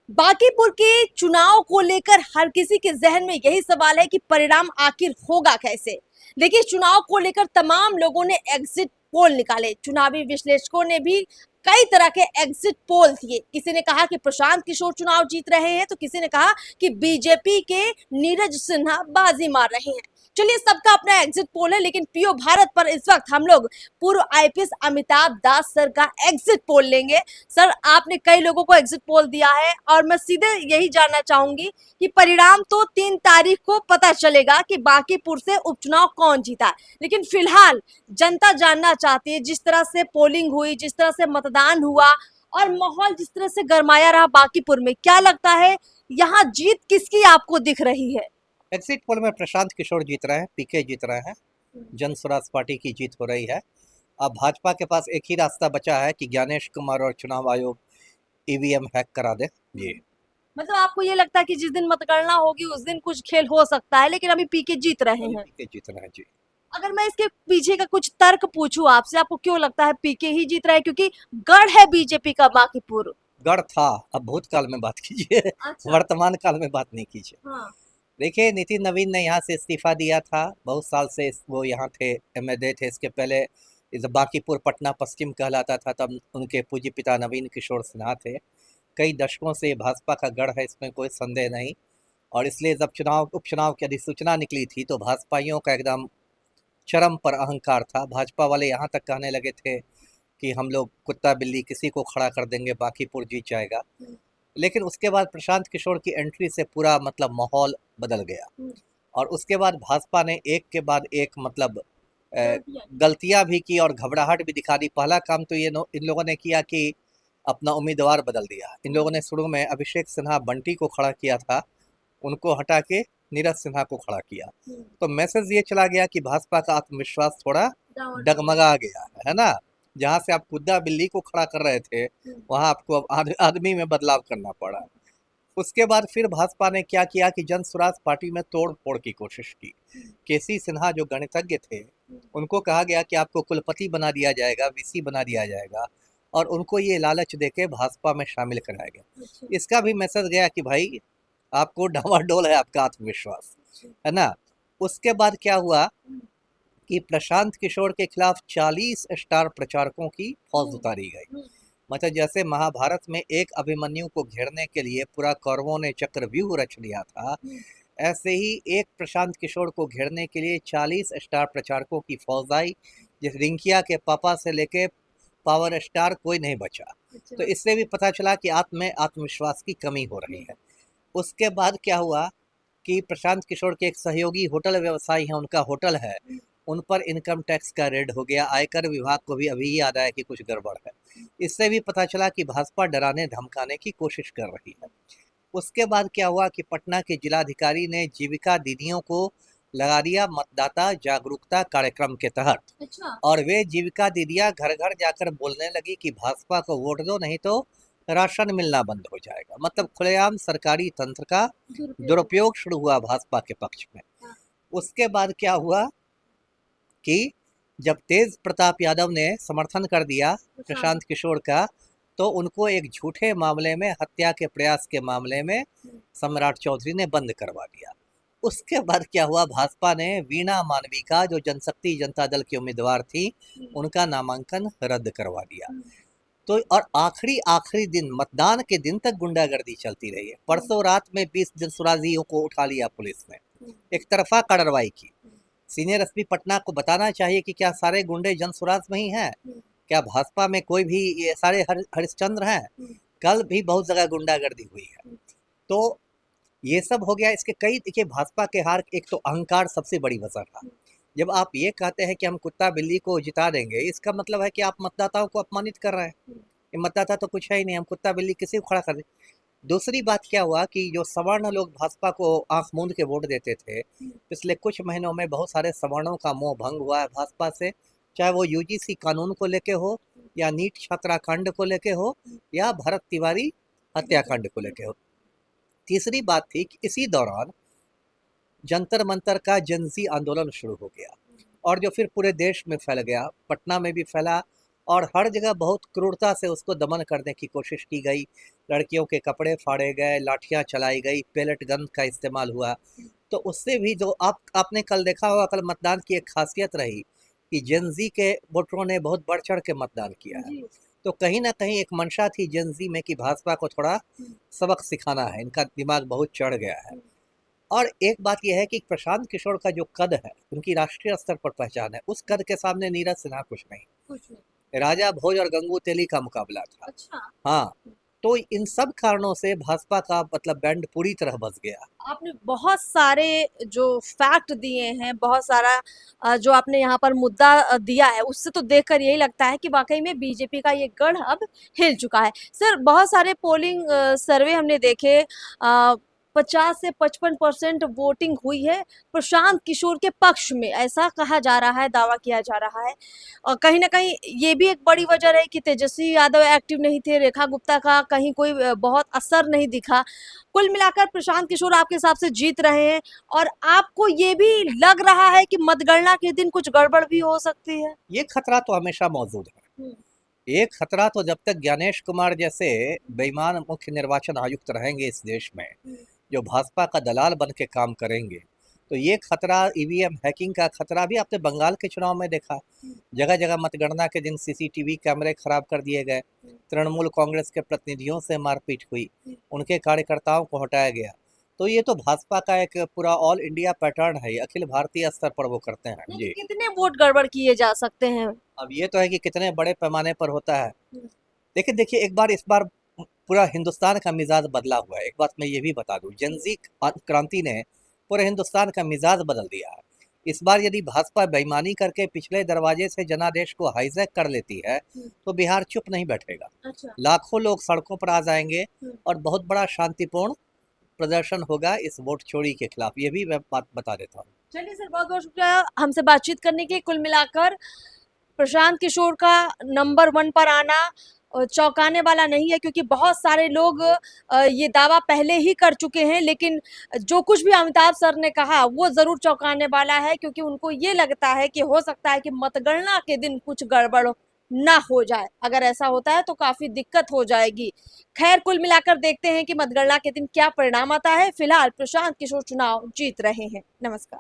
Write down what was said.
बांकीपुर के चुनाव को लेकर हर किसी के जहन में यही सवाल है कि परिणाम आखिर होगा कैसे। देखिए, चुनाव को लेकर तमाम लोगों ने एग्जिट पोल निकाले। चुनावी विश्लेषकों ने भी कई तरह के एग्जिट पोल दिए। किसी ने कहा कि प्रशांत किशोर चुनाव जीत रहे हैं, तो किसी ने कहा कि बीजेपी के नीरज सिन्हा बाजी मार रहे हैं। चलिए, सबका अपना एग्जिट पोल है, लेकिन पीओ भारत पर इस वक्त हम लोग पूर्व आईपीएस अमिताभ दास सर का एग्जिट पोल लेंगे। सर, आपने कई लोगों को एग्जिट पोल दिया है और मैं सीधे यही जानना चाहूंगी कि परिणाम तो 3 तारीख को पता चलेगा कि बांकीपुर से उपचुनाव कौन जीता, लेकिन फिलहाल जनता जानना चाहती है, जिस तरह से पोलिंग हुई, जिस तरह से मतदान हुआ और माहौल जिस तरह से गरमाया रहा बांकीपुर में, क्या लगता है यहाँ जीत किसकी आपको दिख रही है? एग्जिट पोल में प्रशांत किशोर जीत रहे हैं, पीके जीत रहे हैं, जन स्वराज पार्टी की जीत हो रही है। अब भाजपा के पास एक ही रास्ता बचा है कि ज्ञानेश कुमार और चुनाव आयोग ईवीएम हैक करा दे। जी, मतलब आपको ये लगता है कि जिस दिन मतगणना होगी उस दिन कुछ खेल हो सकता है, लेकिन अभी पीके जीत रहे अभी हैं। पीके जीत रहे हैं। जी, अगर मैं इसके पीछे का कुछ तर्क पूछूं आपसे, आपको क्यों लगता है पीके ही जीत रहा है? क्योंकि गढ़ है बीजेपी का बांकीपुर। गढ़ था, अब भूतकाल में बात कीजिए। अच्छा। वर्तमान काल में बात नहीं कीजिए। हाँ। देखिए, नितिन नवीन ने यहाँ से इस्तीफा दिया था। बहुत साल से वो यहाँ थे, एमएलए थे। इसके पहले इस बांकीपुर पटना पश्चिम कहलाता था, तब उनके पूज्य पिता नवीन किशोर सिन्हा थे। कई दशकों से भाजपा का गढ़ है, इसमें कोई संदेह नहीं। और इसलिए जब उपचुनाव की अधिसूचना निकली थी तो भाजपाइयों का एकदम चरम पर अहंकार था। भाजपा वाले यहाँ तक कहने लगे थे कि हम लोग कुत्ता बिल्ली किसी को खड़ा कर देंगे, बांकीपुर जीत जाएगा। लेकिन उसके बाद प्रशांत किशोर की एंट्री से पूरा मतलब माहौल बदल गया। और उसके बाद भाजपा ने एक के बाद एक मतलब गलतियां भी की और घबराहट भी दिखा दी। पहला काम तो इन लोगों ने किया कि अपना उम्मीदवार बदल दिया। इन लोगों ने शुरू में अभिषेक सिन्हा बंटी को खड़ा किया था, उनको हटा के नीरज सिन्हा को खड़ा किया। तो मैसेज ये चला गया कि भाजपा का आत्मविश्वास थोड़ा डगमगा गया है ना। जहाँ से आप कुत्ता बिल्ली को खड़ा कर रहे थे, वहाँ आपको अब आदमी में बदलाव करना पड़ा। उसके बाद फिर भाजपा ने क्या किया कि जन स्वराज पार्टी में तोड़ फोड़ की कोशिश की। केसी सिन्हा जो गणितज्ञ थे, उनको कहा गया कि आपको कुलपति बना दिया जाएगा, वीसी बना दिया जाएगा, और उनको ये लालच देके भाजपा में शामिल कराया गया। इसका भी मैसेज गया कि भाई आपको डावाडोल है आपका आत्मविश्वास, है ना। उसके बाद क्या हुआ कि प्रशांत किशोर के खिलाफ 40 स्टार प्रचारकों की फौज उतारी गई। मतलब जैसे महाभारत में एक अभिमन्यु को घेरने के लिए पूरा कौरवों ने चक्रव्यूह रच लिया था, ऐसे ही एक प्रशांत किशोर को घेरने के लिए 40 स्टार प्रचारकों की फौज आई। जिस रिंकिया के पापा से लेके पावर स्टार कोई नहीं बचा। तो इससे भी पता चला कि आत्मविश्वास की कमी हो रही है। उसके बाद क्या हुआ कि प्रशांत किशोर के एक सहयोगी होटल व्यवसायी हैं, उनका होटल है, उन पर इनकम टैक्स का रेड हो गया। आयकर विभाग को भी अभी याद आया कि कुछ गड़बड़ है। इससे भी पता चला कि भाजपा डराने धमकाने की कोशिश कर रही है। उसके बाद क्या हुआ कि पटना के जिलाधिकारी ने जीविका दीदियों को लगा दिया मतदाता जागरूकता कार्यक्रम के तहत। अच्छा। और वे जीविका दीदियां घर घर जाकर बोलने लगी कि भाजपा को वोट दो, नहीं तो राशन मिलना बंद हो जाएगा। मतलब खुलेआम सरकारी तंत्र का दुरुपयोग शुरू हुआ भाजपा के पक्ष में। उसके बाद क्या हुआ कि जब तेज प्रताप यादव ने समर्थन कर दिया प्रशांत किशोर का, तो उनको एक झूठे मामले में, हत्या के प्रयास के मामले में सम्राट चौधरी ने बंद करवा दिया। उसके बाद क्या हुआ, भाजपा ने वीणा मानविका जो जनशक्ति जनता दल की उम्मीदवार थी, उनका नामांकन रद्द करवा दिया। तो और आखिरी आखिरी दिन, मतदान के दिन तक गुंडागर्दी चलती रही है। परसों रात में 20 जनसुराजियों को उठा लिया पुलिस ने, एक तरफा कार्रवाई की। सीनियर एसपी पटना को बताना चाहिए कि क्या सारे गुंडे जनसुराज में ही हैं? क्या भाजपा में कोई भी ये सारे हरिश्चंद्र हैं? कल भी बहुत जगह गुंडागर्दी हुई है। तो ये सब हो गया। इसके कई, देखिए भाजपा के हार एक तो अहंकार सबसे बड़ी वजह था। जब आप ये कहते हैं कि हम कुत्ता बिल्ली को जिता देंगे, इसका मतलब है कि आप मतदाताओं को अपमानित कर रहे हैं। ये मतदाता तो कुछ है ही नहीं, हम कुत्ता बिल्ली किसी को खड़ा कर दें। दूसरी बात क्या हुआ कि जो सवर्ण लोग भाजपा को आंख मूंद के वोट देते थे, पिछले कुछ महीनों में बहुत सारे सवर्णों का मोह भंग हुआ है भाजपा से। चाहे वो यूजीसी कानून को लेके हो, या नीट छात्राकांड को लेके हो, या भरत तिवारी हत्याकांड को लेके हो। तीसरी बात थी कि इसी दौरान जंतर मंतर का जनजी आंदोलन शुरू हो गया, और जो फिर पूरे देश में फैल गया, पटना में भी फैला, और हर जगह बहुत क्रूरता से उसको दमन करने की कोशिश की गई। लड़कियों के कपड़े फाड़े गए, लाठियां चलाई गई, पेलेट गन का इस्तेमाल हुआ। तो उससे भी जो आपने कल देखा होगा, कल मतदान की एक खासियत रही कि जेनजी के वोटरों ने बहुत बढ़ चढ़ के मतदान किया है। तो कहीं ना कहीं एक मंशा थी जेनजी में कि भाजपा को थोड़ा सबक सिखाना है, इनका दिमाग बहुत चढ़ गया है। और एक बात यह है कि प्रशांत किशोर का जो कद है, उनकी राष्ट्रीय स्तर पर पहचान है, उस कद के सामने नीरज सिन्हा कुछ नहीं। राजा भोज और गंगू तेली का मुकाबला था। अच्छा। हाँ, तो इन सब कारणों से भाजपा का मतलब बैंड पूरी तरह बच गया। आपने बहुत सारे जो फैक्ट दिए हैं, बहुत सारा जो आपने यहाँ पर मुद्दा दिया है, उससे तो देखकर यही लगता है कि वाकई में बीजेपी का ये गढ़ अब हिल चुका है। सर, बहुत सारे पोलिंग सर्वे हमने देखे, 50 से 55% वोटिंग हुई है प्रशांत किशोर के पक्ष में, ऐसा कहा जा रहा है, दावा किया जा रहा है। और कहीं ना कहीं ये भी एक बड़ी वजह रही कि तेजस्वी यादव एक्टिव नहीं थे, रेखा गुप्ता का कहीं कोई बहुत असर नहीं दिखा। कुल मिलाकर प्रशांत किशोर आपके हिसाब से जीत रहे हैं, और आपको ये भी लग रहा है कि मतगणना के दिन कुछ गड़बड़ भी हो सकती है? ये खतरा तो हमेशा मौजूद है। एक खतरा तो जब तक ज्ञानेश कुमार जैसे बेईमान मुख्य निर्वाचन आयुक्त रहेंगे इस देश में, जो भाजपा का दलाल बन के काम करेंगे, तो ये खतरा, ईवीएम हैकिंग का खतरा भी आपने बंगाल के चुनाव में देखा। जगह जगह मतगणना के दिन सीसीटीवी कैमरे खराब कर दिए गए, तृणमूल कांग्रेस के प्रतिनिधियों से मारपीट हुई, उनके कार्यकर्ताओं को हटाया गया। तो ये तो भाजपा का एक पूरा ऑल इंडिया पैटर्न है, अखिल भारतीय स्तर पर वो करते हैं जी। कितने वोट गड़बड़ किए जा सकते हैं? अब ये तो है कि कितने बड़े पैमाने पर होता है। लेकिन देखिए, एक बार इस बार पूरा हिंदुस्तान का मिजाज बदला हुआ है। एक बात मैं ये भी बता दूं, जेनजी क्रांति ने पूरे हिंदुस्तान का मिजाज बदल दिया है। इस बार यदि भाजपा बेईमानी करके पिछले दरवाजे से जनादेश को हाईजैक कर लेती है, तो बिहार चुप नहीं बैठेगा। अच्छा। लाखों लोग सड़कों पर आ जाएंगे और बहुत बड़ा शांतिपूर्ण प्रदर्शन होगा इस वोट चोरी के खिलाफ। ये भी मैं बात बता देता हूँ। चलिए सर, बहुत बहुत शुक्रिया हमसे बातचीत करने के। कुल मिलाकर प्रशांत किशोर का नंबर 1 पर आना चौंकाने वाला नहीं है, क्योंकि बहुत सारे लोग ये दावा पहले ही कर चुके हैं। लेकिन जो कुछ भी अमिताभ सर ने कहा वो जरूर चौंकाने वाला है, क्योंकि उनको ये लगता है कि हो सकता है कि मतगणना के दिन कुछ गड़बड़ ना हो जाए। अगर ऐसा होता है तो काफी दिक्कत हो जाएगी। खैर, कुल मिलाकर देखते हैं कि मतगणना के दिन क्या परिणाम आता है। फिलहाल प्रशांत किशोर चुनाव जीत रहे हैं। नमस्कार।